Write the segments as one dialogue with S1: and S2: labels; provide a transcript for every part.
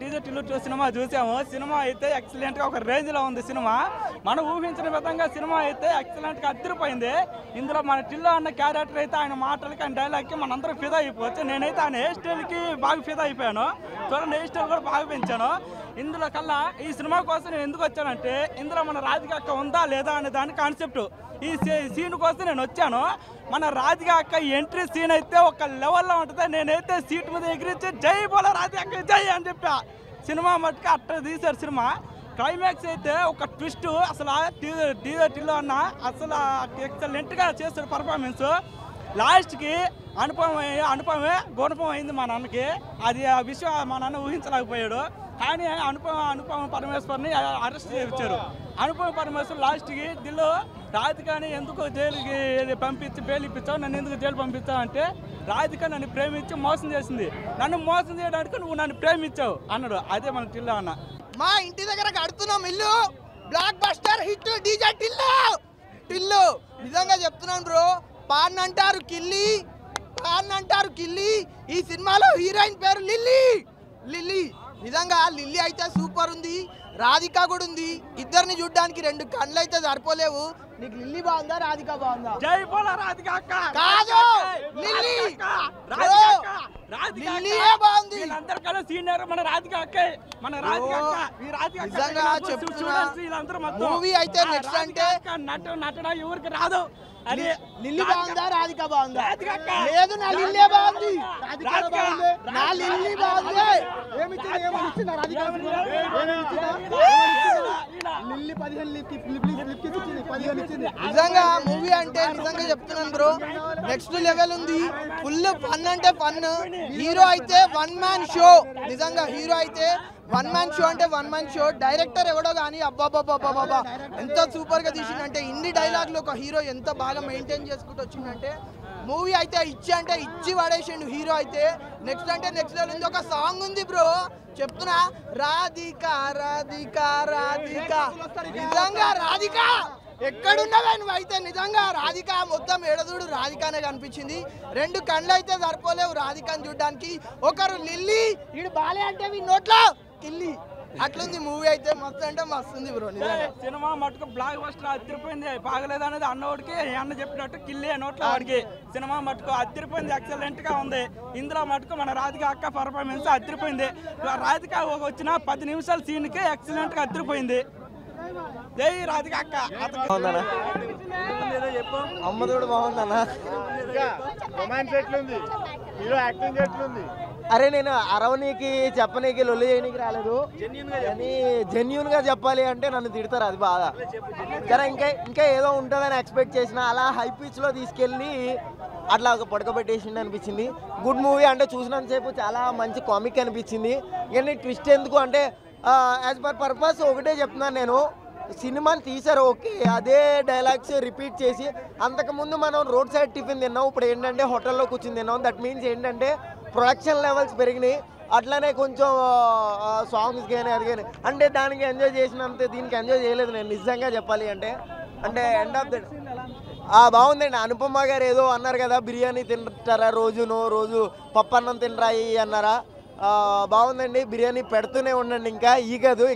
S1: DJ cinema చూసాము. Cinema అయితే ఎక్సలెంట్గా ఒక రేంజ్లో ఉంది. సినిమా మనం ఊహించిన విధంగా సినిమా అయితే ఎక్సలెంట్గా అదిరిపోయింది. ఇందులో మన టిల్లు అన్న క్యారెక్టర్ అయితే ఆయన మాటలకి ఆయన డైలాగ్కి మనందరూ ఫిదా అయిపోవచ్చు. నేనైతే ఆయన హెయిర్ స్టైల్కి బాగా ఫిదా అయిపోయాను. చూడండి, హెయిర్ స్టైల్ కూడా బాగా పెంచాను. ఇందులో కల్లా ఈ సినిమా కోసం నేను ఎందుకు వచ్చానంటే ఇందులో మన రాధిక అక్క ఉందా లేదా అనే దాని కాన్సెప్ట్. ఈ సీన్ కోసం నేను వచ్చాను. మన రాధిక అక్క ఎంట్రీ సీన్ అయితే ఒక లెవెల్లో ఉంటుంది. నేనైతే సీట్ మీద ఎగిరించి జై బోలో రాధిక అక్క జై అని చెప్పా. సినిమా మట్టుకు అట్ట తీశారు. సినిమా క్లైమాక్స్ అయితే ఒక ట్విస్ట్. అసలు టిల్లు అన్న అసలు ఎక్సలెంట్గా చేస్తారు పర్ఫార్మెన్స్. లాస్ట్కి అనుపమే గుణపం అయింది మా నాన్నకి. అది ఆ విషయం మా నాన్న ఊహించలేకపోయాడు. కానీ అనుపమ పరమేశ్వర్ని అరెస్ట్ చేయించారు. అనుపమ పరమేశ్వర్ లాస్ట్కి దిల్లు రాధికని ఎందుకు జైలుకి పంపించి బెయిల్ ఇప్పించావు, నన్ను ఎందుకు జైలు పంపించావు అంటే రాధిక నన్ను ప్రేమించి మోసం చేసింది, నన్ను మోసం చేయడానికి నువ్వు నన్ను ప్రేమించావు అన్నాడు. అదే మన టిల్లు అన్న.
S2: మా ఇంటి దగ్గర కడుతున్నాం ఇల్లు, block buster hit DJ Tillu. నిజంగా చెప్తున్నాను బ్రో, పాన్ అంటారు కిల్లి. ఈ సినిమాలో హీరోయిన్ పేరు లిల్లీ. నిజంగా లిల్లీ అయితే సూపర్ ఉంది, రాధిక కూడా ఉంది. ఇద్దరిని చూడడానికి 2 కళ్ళు అయితే సరిపోలేవు. నీకు లిల్లీ బాగుందా రాధిక బాగుందా?
S1: జై బోలో రాధిక అక్క.
S2: కాదు, లిల్లీ బాగుంది.
S1: అందరికన్నా సీనియర్ మన రాధిక అక్క.
S2: నిజంగా చెప్తున్నా, మూవీ అయితే నెక్స్ట్ అంటే
S1: నటన ఎవరికి రాదు.
S2: లిల్లీ బాగుందా రాధిక బాగుందా? లేదు, నా లిల్లీ బాగుంది. నా లిల్లీ బాగుంది. నిజంగా మూవీ అంటే నిజంగా చెప్తున్నాను బ్రో, నెక్స్ట్ లెవెల్ ఉంది. ఫుల్ ఫన్ అంటే ఫన్. హీరో అయితే 1 మ్యాన్ షో. నిజంగా హీరో అయితే 1 మ్యాన్ షో అంటే 1 మ్యాన్ షో. డైరెక్టర్ ఎవడో కానీ అబ్బాబాబాబాబా ఎంత సూపర్ గా తీసిందంటే, ఇన్ని డైలాగ్లు ఒక హీరో ఎంత బాగా మెయింటైన్ చేసుకుంటూ వచ్చిందంటే, మూవీ అయితే ఇచ్చి పడేసిండు హీరో అయితే. నెక్స్ట్ అంటే నెక్స్ట్ లెవెల్ ఉంది. ఒక సాంగ్ ఉంది బ్రో, చెప్తున్నా, రాధిక నిజంగా రాధిక ఎక్కడున్నావే నువ్వు అయితే. నిజంగా రాధిక మొత్తం ఎడదుడు రాధికనే కనిపించింది. 2 కళ్ళు అయితే సరిపోలేవు రాధికని చూడడానికి. ఒకరు లిల్లీ, వీడు బాలే అంటే వీ నోట్లో కిల్లి. అట్లుంది మూవీ అయితే, మస్తు అంటే మస్తు ఉంది బ్రో.
S1: సినిమా మటుకు బ్లాక్ బస్టర్ అదిరిపోయింది. బాగలేదు అనేది అన్నవాడికి అన్న చెప్పినట్టు కిల్లి నోట్లో వాడికి. సినిమా మటుకు అదిరిపోయింది, ఎక్సలెంట్ గా ఉంది. ఇందులో మటుకు మన రాధిక అక్క పర్ఫార్మెన్స్ అదిరిపోయింది. రాధిక వచ్చిన 10 నిమిషాల సీన్ కి ఎక్సలెంట్ గా అదిరిపోయింది. జై రాధిక అక్క.
S3: అమ్మతోడు బాగుందన్నా. అరే నేను అరవనీకి చెప్పనీకి లొల్లి చేయనీకి రాలేదు, కానీ జెన్యూన్ గా చెప్పాలి అంటే నన్ను తిడతారు, అది బాగా. సరే ఇంకా ఏదో ఉంటుందని ఎక్స్పెక్ట్ చేసిన, అలా హై పిచ్ లో తీసుకెళ్ళి అట్లా ఒక పడుకోబెట్టేసింది అనిపించింది. గుడ్ మూవీ అంటే చూసినంతసేపు చాలా మంచి కామిక్ అనిపించింది. కానీ ట్విస్ట్ ఎందుకు అంటే యాజ్ పర్ పర్పస్ ఒకటే చెప్తున్నాను నేను, సినిమాని తీసారు ఓకే, అదే డైలాగ్స్ రిపీట్ చేసి. అంతకుముందు మనం రోడ్ సైడ్ టిఫిన్ తిన్నాం, ఇప్పుడు ఏంటంటే హోటల్లో కూర్చొని తిన్నాం. దట్ మీన్స్ ఏంటంటే ప్రొడక్షన్ లెవెల్స్ పెరిగినాయి. అట్లనే కొంచెం సాంగ్స్ కానీ అది కానీ అంటే దానికి ఎంజాయ్ చేసినంత దీనికి ఎంజాయ్ చేయలేదు నేను నిజంగా చెప్పాలి అంటే. ఎండ్ ఆఫ్ ద బాగుందండి. అనుపమ గారు ఏదో అన్నారు కదా, బిర్యానీ తింటారా రోజు పప్పన్నం తినరాయి అన్నారా. బాగుందండి, బిర్యానీ పెడుతూనే ఉండండి.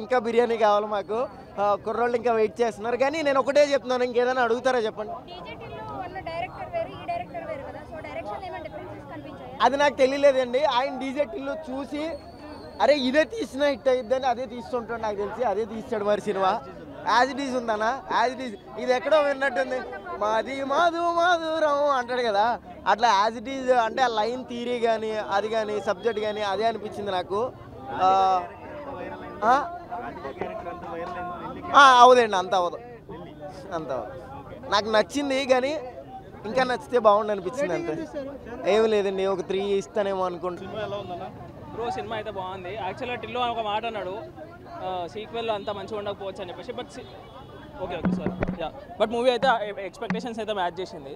S3: ఇంకా బిర్యానీ కావాలి మాకు. కుర్రోళ్ళు ఇంకా వెయిట్ చేస్తున్నారు. కానీ నేను ఒకటే చెప్తున్నాను, ఇంకేదైనా అడుగుతారా చెప్పండి. అది నాకు తెలియలేదండి. ఆయన డీజే టిల్లు చూసి అరే ఇదే తీసిన హిట్ అయిద్దని అదే తీస్తుంటాడు, నాకు తెలిసి అదే తీస్తాడు. మరి సినిమా యాజ్ ఇట్ ఈజ్ ఉందన్నా, యాజ్ ఇట్ ఈజ్. ఇది ఎక్కడో విన్నట్టుంది, మాది మాధురం అంటాడు కదా, అట్లా యాజ్ ఇట్ ఈజ్ అంటే ఆ లైన్ థియరీ కానీ అది కానీ సబ్జెక్ట్ కానీ అదే అనిపించింది నాకు. అవదండి, అంత అవ్వదు. నాకు నచ్చింది, కానీ ఇంకా నచ్చితే బాగుండు అనిపించింది అంతే. ఏమి లేదండి, ఒక 3 ఇస్తానేమో అనుకుంటున్నాను.
S4: బ్రో సినిమా అయితే బాగుంది. యాక్చువల్గా టిల్లు ఒక మాట అన్నాడు, సీక్వెల్లో అంతా మంచిగా ఉండకపోవచ్చు అని చెప్పేసి. ఓకే సార్ బట్ మూవీ అయితే ఎక్స్పెక్టేషన్స్ అయితే మ్యాచ్ చేసింది.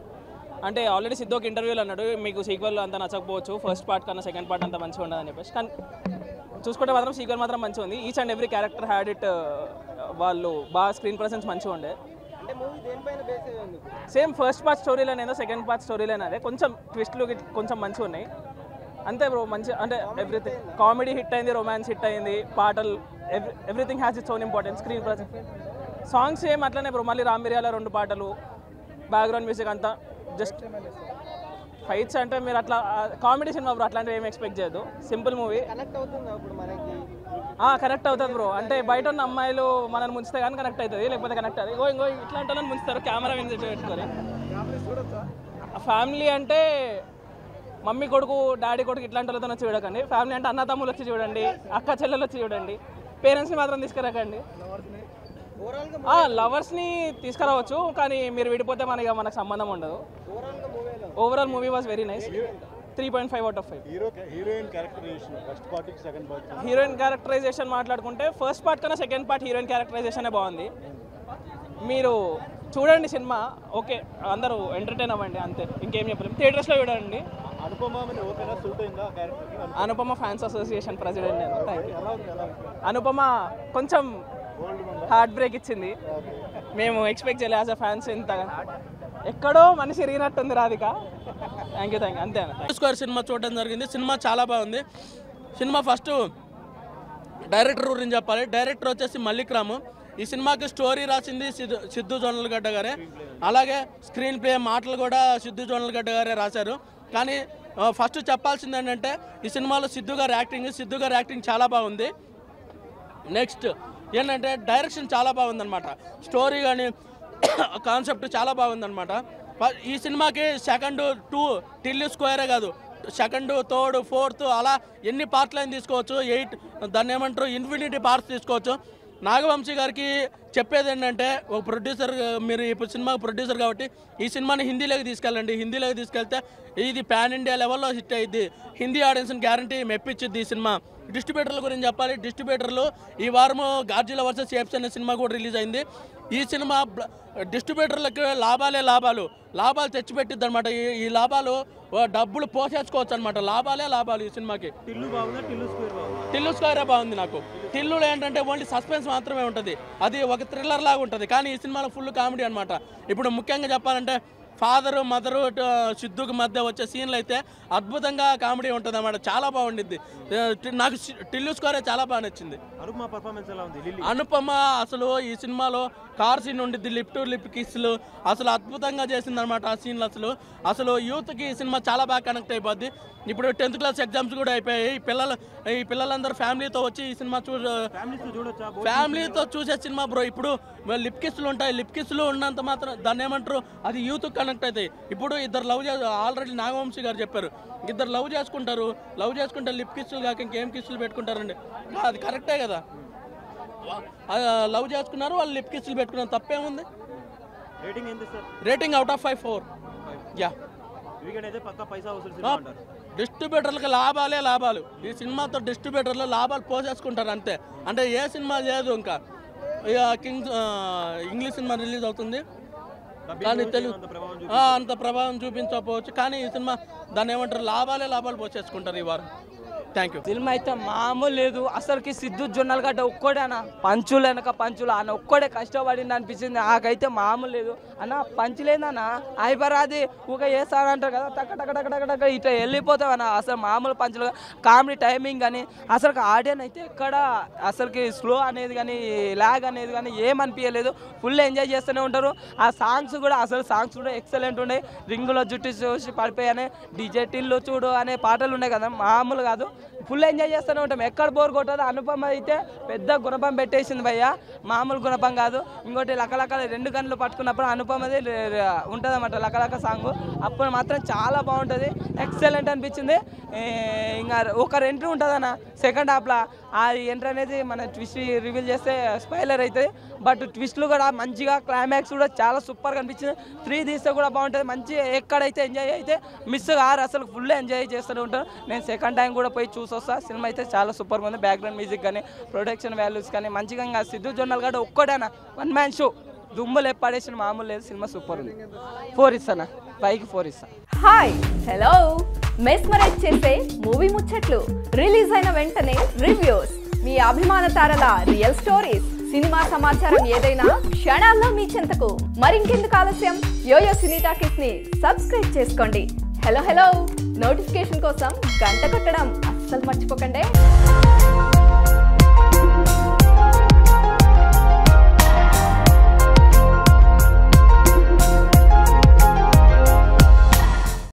S4: అంటే ఆల్రెడీ సిద్ధు ఒక ఇంటర్వ్యూలో అన్నాడు, మీకు సీక్వెల్ అంతా నచ్చకపోవచ్చు, ఫస్ట్ పార్ట్ కన్నా సెకండ్ పార్ట్ అంతా మంచిగా ఉండదని చెప్పేసి. కానీ చూసుకుంటే మాత్రం సీక్వెల్ మాత్రం మంచిగా ఉంది. Each and every character had it. వాళ్ళు బాగా స్క్రీన్ ప్రెసెన్స్ మంచిగా ఉండే. Same first part story line ఏదో సెకండ్ పార్ట్ స్టోరీ లైన్ అదే, కొంచెం ట్విస్ట్లు కొంచెం మంచిగా ఉన్నాయి. అంతే బ్రో మంచి అంటే ఎవ్రీథింగ్ కామెడీ హిట్ అయింది, రొమాన్స్ హిట్ అయింది, పాటలు everything has its own importance. Screen present songs ఏం అట్లనే బ్రో, మళ్ళీ రామ్ మిరియాల 2 పాటలు, బ్యాక్గ్రౌండ్ మ్యూజిక్ అంతా జస్ట్ ఫైట్స్ అంటే మీరు అట్లా కామెడీ సినిమా బ్రో, అట్లాంటివి ఏమి ఎక్స్పెక్ట్ చేయదు. Simple movie.
S3: కనెక్ట్ అవుతుంది అప్పుడు మనకి.
S4: కనెక్ట్ అవుతుంది బ్రో, అంటే బయట ఉన్న అమ్మాయిలు మనల్ని ముంచితే కానీ కనెక్ట్ అవుతుంది, లేకపోతే కనెక్ట్ అవుతుంది. ఇంకో ఇట్లాంటి వాళ్ళని ముంచుతారు కెమెరా విన్ పెట్టుకొని. ఫ్యామిలీ అంటే మమ్మీ కొడుకు, డాడీ కొడుకు ఇట్లాంటి వాళ్ళతో వచ్చి చూడకండి. ఫ్యామిలీ అంటే అన్న తమ్ములు వచ్చి చూడండి, అక్క చెల్లెలు వచ్చి చూడండి. పేరెంట్స్ని మాత్రం తీసుకురాకండి. లవర్స్ని తీసుకురావచ్చు, కానీ మీరు విడిపోతే మనకు సంబంధం ఉండదు. Overall movie was very nice. 3.5 out of 5. Heroine characterization మాట్లాడుకుంటే ఫస్ట్ పార్ట్ కన్నా సెకండ్ పార్ట్ హీరోయిన్ క్యారెక్టరైజేషన్ బాగుంది. మీరు చూడండి సినిమా, ఓకే అందరూ ఎంటర్టైన్ అవ్వండి అంతే, ఇంకేం చెప్పలేము. థియేటర్స్లో చూడండి. అనుపమ ఫ్యాన్స్ అసోసియేషన్ ప్రెసిడెంట్ నేను. Thank you. అనుపమ కొంచెం హార్ట్ బ్రేక్ ఇచ్చింది, మేము ఎక్స్పెక్ట్ చేయలేదు యాజ్ అ ఫ్యాన్స్. ఇంతగా ఎక్కడో మనిషి ఎరిగినట్టుంది రాధిక. థ్యాంక్ యూ అంతే.
S5: స్క్వేర్ సినిమా చూడడం జరిగింది. సినిమా చాలా బాగుంది. సినిమా ఫస్ట్ డైరెక్టర్ గురించి చెప్పాలి. డైరెక్టర్ వచ్చేసి మల్లిక్ రాము. ఈ సినిమాకి స్టోరీ రాసింది సిద్ధు జొన్నలగడ్డ గారే, అలాగే స్క్రీన్ ప్లే మాటలు కూడా సిద్ధు జొన్నలగడ్డ గారే రాశారు. కానీ ఫస్ట్ చెప్పాల్సింది ఏంటంటే ఈ సినిమాలో సిద్ధు గారి యాక్టింగ్ చాలా బాగుంది. నెక్స్ట్ ఏంటంటే డైరెక్షన్ చాలా బాగుందన్నమాట. స్టోరీ కానీ కాన్సెప్ట్ చాలా బాగుందన్నమాట. ఈ సినిమాకి సెకండ్ 2 టిల్లు స్క్వేరే కాదు, సెకండ్, థర్డ్, ఫోర్త్ అలా ఎన్ని పార్ట్లు అయినా తీసుకోవచ్చు. 8 దాన్ని ఏమంటారు ఇన్ఫినిటీ పార్ట్స్ తీసుకోవచ్చు. నాగవంశీ గారికి చెప్పేది ఏంటంటే, ఒక ప్రొడ్యూసర్, మీరు ఇప్పుడు సినిమాకి ప్రొడ్యూసర్ కాబట్టి ఈ సినిమాని హిందీలోకి తీసుకెళ్ళండి. హిందీలోకి తీసుకెళ్తే ఇది పాన్ ఇండియా లెవెల్లో హిట్ అయ్యిద్ది, హిందీ ఆడియన్స్ని గ్యారంటీ మెప్పించిద్ది ఈ సినిమా. డిస్ట్రిబ్యూటర్ల గురించి చెప్పాలి. డిస్ట్రిబ్యూటర్లు ఈ వారము గాడ్జిలా వర్సెస్ ఏప్స్ అనే సినిమా కూడా రిలీజ్ అయింది. ఈ సినిమా డిస్ట్రిబ్యూటర్లకు లాభాలు తెచ్చిపెట్టిద్ది అనమాట. ఈ లాభాలు డబ్బులు పోసేసుకోవచ్చు అనమాట. లాభాలు ఈ సినిమాకి. టిల్లు స్క్వేరే బాగుంది నాకు. టిల్లులో ఏంటంటే ఓన్లీ సస్పెన్స్ మాత్రమే ఉంటుంది, అది ఒక థ్రిల్లర్ లాగా ఉంటుంది. కానీ ఈ సినిమాలో ఫుల్ కామెడీ అనమాట. ఇప్పుడు ముఖ్యంగా చెప్పాలంటే ఫాదరు మదరు సిద్ధుకి మధ్య వచ్చే సీన్లు అయితే అద్భుతంగా కామెడీ ఉంటుంది అన్నమాట. చాలా బాగుండిద్ది. నాకు టిల్లు స్క్వేరే చాలా బాగా నచ్చింది. అనుపమ అసలు ఈ సినిమాలో కార్ సీన్ ఉండిద్ది, లిప్ టు లిప్ కిస్లు అసలు అద్భుతంగా చేసింది అనమాట. ఆ సీన్లు అసలు యూత్కి ఈ సినిమా చాలా బాగా కనెక్ట్ అయిపోద్ది. ఇప్పుడు 10th క్లాస్ ఎగ్జామ్స్ కూడా అయిపోయాయి. ఈ పిల్లలందరూ ఫ్యామిలీతో వచ్చి ఈ సినిమా ఫ్యామిలీతో చూసే సినిమా బ్రో. ఇప్పుడు లిప్ కిస్లు ఉంటాయి, లిప్ కిస్లు ఉన్నంత మాత్రం దాన్ని ఏమంటారు, అది యూత్ కనెక్ట్ అవుతాయి. ఇప్పుడు ఇద్దరు ఆల్రెడీ నాగవంశీ గారు చెప్పారు, ఇద్దరు లవ్ చేసుకుంటే లిప్ కిస్సులు కాక ఇంకేం కిస్సులు పెట్టుకుంటారండి. అది కరెక్టే కదా, లవ్ చేసుకున్నారు వాళ్ళు లిప్ కిస్సులు పెట్టుకున్నారు, తప్పేముంది. Rating out of 5 4. యా, డిస్ట్రిబ్యూటర్లకు లాభాలు. ఈ సినిమాతో డిస్ట్రిబ్యూటర్లు లాభాలు పోసేసుకుంటారు అంతే. అంటే ఏ సినిమా లేదు ఇంకా. కింగ్స్ ఇంగ్లీష్ సినిమా రిలీజ్ అవుతుంది కానీ తెలుగు అంత ప్రభావం చూపించకపోవచ్చు. కానీ ఈ సినిమా దాన్ని ఏమంటారు, లాభాలు పోసేసుకుంటారు ఈ వారం. Thank you.
S1: సినిమా అయితే మామూలు లేదు అసలుకి. సిద్ధు జొన్నలగడ్డ ఒక్కడేనా పంచులు వెనక పంచులు అన్న ఒక్కడే కష్టపడింది అనిపించింది నాకైతే. మామూలు లేదు అన్న, పంచులేదన్న అయిపోరాది ఊక వేస్తానంటారు కదా, టక్క ఇట్లా వెళ్ళిపోతావన్న. అసలు మామూలు పంచులు, కామెడీ టైమింగ్ కానీ అసలు ఆడియన్ అయితే ఎక్కడ అసలుకి స్లో అనేది కానీ ల్యాగ్ అనేది కానీ ఏమనిపించలేదు. ఫుల్ ఎంజాయ్ చేస్తూనే ఉంటారు. ఆ సాంగ్స్ కూడా ఎక్సలెంట్ ఉన్నాయి. రింగులో జుట్టు చూసి పడిపోయానే, డీజే టిల్లు చూడు అనే పాటలు ఉన్నాయి కదా, మామూలు కాదు. ఫుల్ ఎంజాయ్ చేస్తూనే ఉంటాం, ఎక్కడ బోర్ కొట్టదు. అనుపమ అయితే పెద్ద గుణపం పెట్టేసింది భయ్య, మామూలు గుణపం కాదు. ఇంకోటి లకలక 2 గంటలు పట్టుకున్నప్పుడు అనుపమది ఉంటుంది అన్నమాట, లకలక సాంగ్. అప్పుడు మాత్రం చాలా బాగుంటుంది, ఎక్సలెంట్ అనిపించింది. ఇంకా ఒక ఎంట్రీ ఉంటుంది అన్న సెకండ్ హాఫ్లో. ఆ ఎంట్రీ అనేది మన ట్విస్ట్ రివీల్ చేస్తే స్పాయిలర్ అవుతుంది. బట్ ట్విస్ట్లు కూడా మంచిగా, క్లైమాక్స్ కూడా చాలా సూపర్గా అనిపించింది. 3 తీస్తే కూడా బాగుంటుంది. మంచి ఎక్కడైతే ఎంజాయ్ అయితే మిస్ కారు, అసలు ఫుల్ ఎంజాయ్ చేస్తూనే ఉంటారు. నేను సెకండ్ టైం కూడా పోయి చూసొస్తా. సినిమా అయితే చాలా సూపర్గా ఉంది. బ్యాక్గ్రౌండ్ మ్యూజిక్ కానీ ప్రొడక్షన్ వాల్యూస్ కానీ మంచిగా. ఇంకా సిద్ధు జొన్నలగడ్డ ఒక్కడేనా 1 man షో, దుమ్ములు ఎప్పాడేసిన మామూలు లేదు. సినిమా సూపర్ ఉంది. 4 ఇస్తానా, 5కి 4 ఇస్తా.
S6: హాయ్ హలో, మెస్మరైజ్ చేసే మూవీ ముచ్చట్లు, రిలీజ్ అయిన వెంటనే రివ్యూస్, మీ అభిమాన తారల రియల్ స్టోరీస్, సినిమా సమాచారం ఏదైనా క్షణాల్లో మీ చెంతకు. మరింకెందుకు ఆలస్యం, యోయో సినీ టాకీస్ ని సబ్స్క్రైబ్ చేసుకోండి. హలో నోటిఫికేషన్ కోసం గంట కొట్టడం అస్సలు మర్చిపోకండి